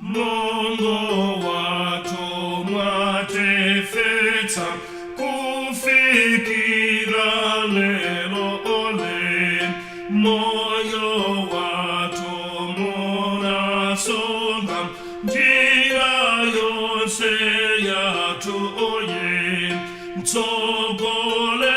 Mungu watu mwatefeta kufikira lelo ole moyo watu munasonga njira yose yatuoye mtogoleri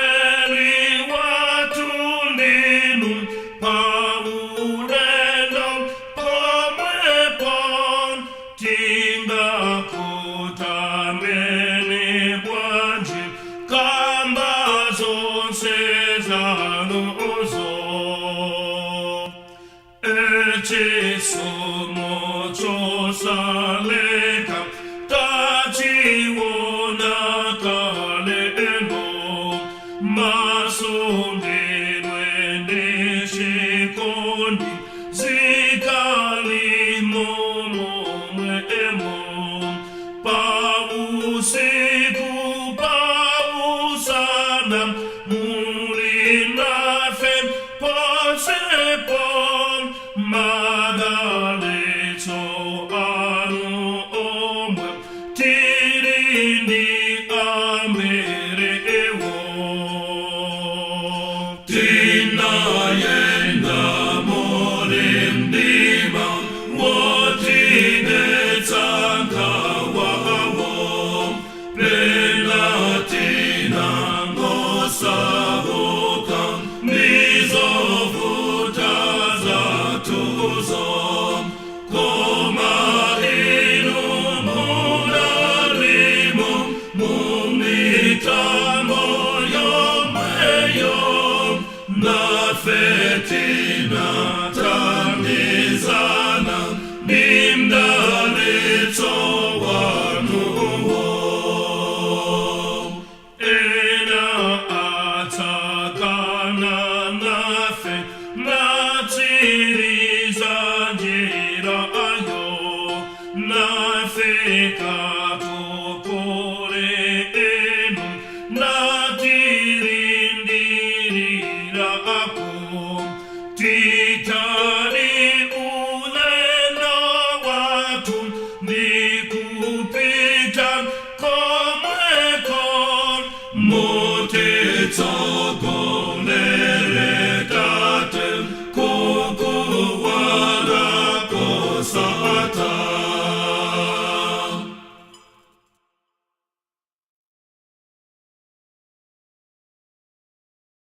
watu ninu paulendo pomwepon tinga kutamene bwanji kamba zonse zanuzo echisomo chosaleka tachiwona kaleno masondelwe ndeshikondi zikalimo momwemo pausiku pausana mulinafe posepon madalecho anu omwe tirindi amerewo tinayenda moremdima wotinetsankawawo plenatina ngosabuka nizovuta zatuzo koma inu munalimo mumitamo yomweyo nafetina tandizana nimdalitso wanuwo ena atakana nafe natiriza njira ayo nafe katokore enu natirindirira ako